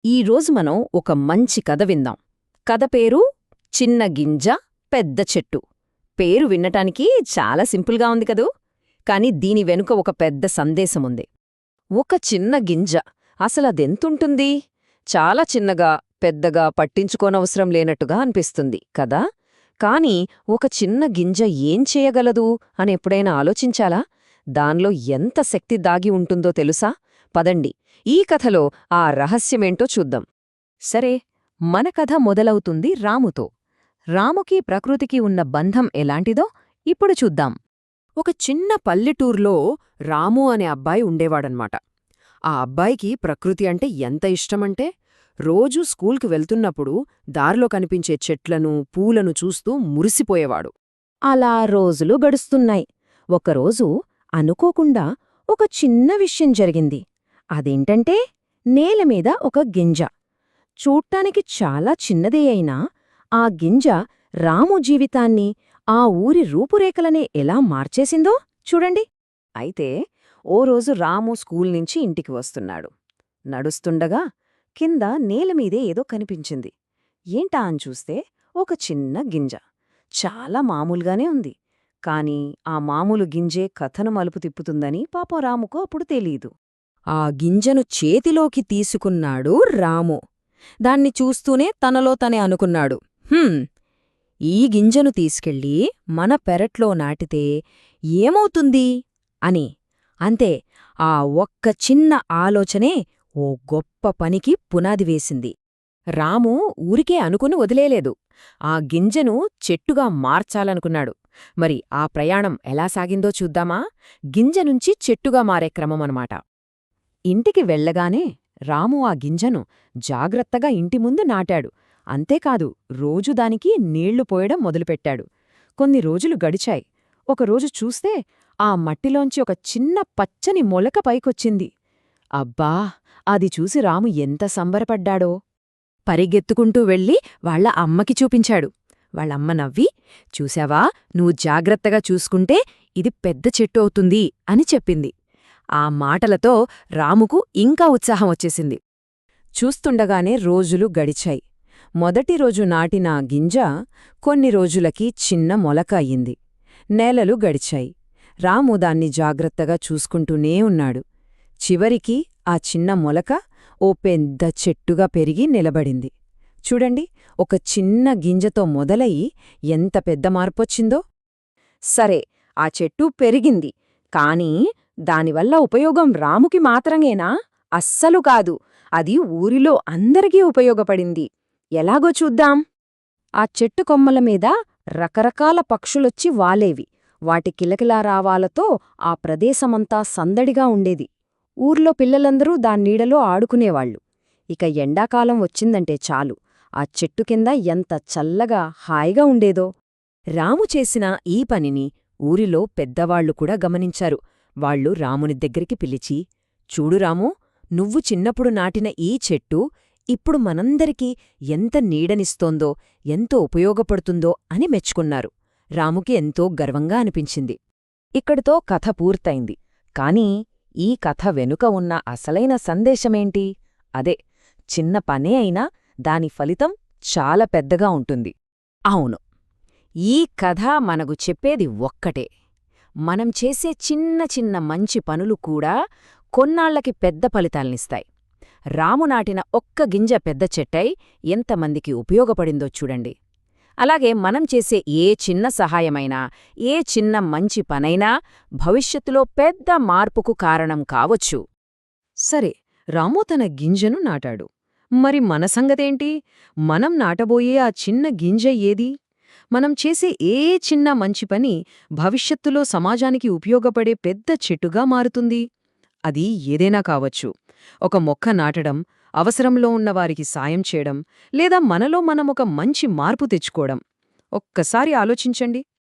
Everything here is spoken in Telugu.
ఈరోజు మనం ఒక మంచి కథ విందాం. కథ పేరు చిన్న గింజ పెద్ద చెట్టు. పేరు వినటానికి చాలా సింపుల్గా ఉంది కదూ, కాని దీని వెనుక ఒక పెద్ద సందేశముంది. ఒక చిన్న గింజ, అసలదెంతుంటుంది? చాలా చిన్నగా, పెద్దగా, పట్టించుకోనవసరం లేనట్టుగా అనిపిస్తుంది కదా. కాని ఒక చిన్న గింజ ఏం చేయగలదు అని ఎప్పుడైనా ఆలోచించాలా? దానిలో ఎంత శక్తి దాగి ఉంటుందో తెలుసా? పదండి, ఈ కథలో ఆ రహస్యమేంటో చూద్దాం. సరే, మన కథ మొదలవుతుంది రాముతో. రాముకి ప్రకృతికి ఉన్న బంధం ఎలాంటిదో ఇప్పుడు చూద్దాం. ఒక చిన్న పల్లెటూర్లో రాము అనే అబ్బాయి ఉండేవాడన్మాట. ఆ అబ్బాయికి ప్రకృతి అంటే ఎంత ఇష్టమంటే, రోజూ స్కూల్కి వెళ్తున్నప్పుడు దారిలో కనిపించే చెట్లను, పూలను చూస్తూ మురిసిపోయేవాడు. అలా రోజులు గడుస్తున్నాయి. ఒకరోజు అనుకోకుండా ఒక చిన్న విషయం జరిగింది. అదేంటంటే, నేలమీద ఒక గింజ. చూడ్డానికి చాలా చిన్నదే అయినా ఆ గింజ రాము జీవితాన్ని, ఆ ఊరి రూపురేఖలనే ఎలా మార్చేసిందో చూడండి. అయితే ఓ రోజు రాము స్కూల్ నుంచి ఇంటికి వస్తున్నాడు. నడుస్తుండగా కింద నేలమీదే ఏదో కనిపించింది. ఏంటా అని చూస్తే ఒక చిన్న గింజ. చాలా మామూలుగానే ఉంది. కాని ఆ మామూలు గింజే కథను మలుపు తిప్పుతుందని పాపం రాముకు అప్పుడు తెలీదు. ఆ గింజను చేతిలోకి తీసుకున్నాడు రాము. దాన్ని చూస్తూనే తనలో తనే అనుకున్నాడు, ఈ గింజను తీసుకెళ్ళి మన పెరట్లో నాటితే ఏమవుతుంది అని. అంతే, ఆ ఒక్క చిన్న ఆలోచనే ఓ గొప్ప పనికి పునాది వేసింది. రాము ఊరికే అనుకుని వదిలేలేదు. ఆ గింజను చెట్టుగా మార్చాలనుకున్నాడు. మరి ఆ ప్రయాణం ఎలా సాగిందో చూద్దామా? గింజ నుంచి చెట్టుగా మారే క్రమమనమాట. ఇంటికి వెళ్లగానే రాము ఆ గింజను జాగ్రత్తగా ఇంటి ముందు నాటాడు. అంతేకాదు, రోజు దానికి నీళ్లు పోయడం మొదలుపెట్టాడు. కొన్ని రోజులు గడిచాయి. ఒకరోజు చూస్తే ఆ మట్టిలోంచి ఒక చిన్న పచ్చని మొలక పైకొచ్చింది. అబ్బా! అది చూసి రాము ఎంత సంబరపడ్డాడో. పరిగెత్తుకుంటూ వెళ్ళి వాళ్ల అమ్మకి చూపించాడు. వాళ్ళమ్మ నవ్వి, చూశావా, నువ్వు జాగ్రత్తగా చూసుకుంటే ఇది పెద్ద చెట్టు అవుతుంది అని చెప్పింది. ఆ మాటలతో రాముకు ఇంకా ఉత్సాహం వచ్చేసింది. చూస్తుండగానే రోజులు గడిచాయి. మొదటి రోజు నాటిన గింజ కొన్ని రోజులకి చిన్న మొలక అయింది. నెలలు గడిచాయి. రాము దాన్ని జాగ్రత్తగా చూసుకుంటూనే ఉన్నాడు. చివరికి ఆ చిన్న మొలక ఓ పెద్ద చెట్టుగా పెరిగి నిలబడింది. చూడండి, ఒక చిన్న గింజతో మొదలయి ఎంత పెద్ద మార్పొచ్చిందో. సరే, ఆ చెట్టు పెరిగింది. కానీ దానివల్ల ఉపయోగం రాముకి మాత్రమేనా? అస్సలు కాదు. అది ఊరిలో అందరికీ ఉపయోగపడింది. ఎలాగో చూద్దాం. ఆ చెట్టు కొమ్మల మీద రకరకాల పక్షులొచ్చి వాలేవి. వాటి కిలకిలారావాలతో ఆ ప్రదేశమంతా సందడిగా ఉండేది. ఊర్లో పిల్లలందరూ దాన్నీడలో ఆడుకునేవాళ్లు. ఇక ఎండాకాలం వచ్చిందంటే చాలు, ఆ చెట్టు కింద ఎంత చల్లగా, హాయిగా ఉండేదో. రాము చేసిన ఈ పనిని ఊరిలో పెద్దవాళ్లు కూడా గమనించారు. వాళ్లు రాముని దగ్గరికి పిలిచి, చూడు రామూ, నువ్వు చిన్నప్పుడు నాటిన ఈ చెట్టు ఇప్పుడు మనందరికీ ఎంత నీడనిస్తోందో, ఎంతో ఉపయోగపడుతుందో అని మెచ్చుకున్నారు. రాముకి ఎంతో గర్వంగా అనిపించింది. ఇక్కడితో కథ పూర్తయింది. కాని ఈ కథ వెనుక ఉన్న అసలైన సందేశమేంటి? అదే, చిన్న పనే అయినా దాని ఫలితం చాలా పెద్దగా ఉంటుంది. అవును, ఈ కథ మనకు చెప్పేది ఒక్కటే. మనం చేసే చిన్న చిన్న మంచి పనులు కూడా కొన్నాళ్లకి పెద్ద ఫలితాల్నిస్తాయి. రాము నాటిన ఒక్క గింజ పెద్ద చెట్టై ఎంతమందికి ఉపయోగపడిందో చూడండి. అలాగే మనం చేసే ఏ చిన్న సహాయమైనా, ఏ చిన్న మంచి పనైనా భవిష్యత్తులో పెద్ద మార్పుకు కారణం కావచ్చు. సరే, రాము తన గింజను నాటాడు. మరి మన సంగతేంటి? మనం నాటబోయే ఆ చిన్న గింజ ఏది? మనం చేసే ఏ చిన్న మంచి పని భవిష్యత్తులో సమాజానికి ఉపయోగపడే పెద్ద చెట్టుగా మారుతుంది? అది ఏదైనా కావచ్చు. ఒక మొక్క నాటడం, అవసరంలో ఉన్నవారికి సాయం చేయడం, లేదా మనలో మనం ఒక మంచి మార్పు తెచ్చుకోవడం. ఒక్కసారి ఆలోచించండి.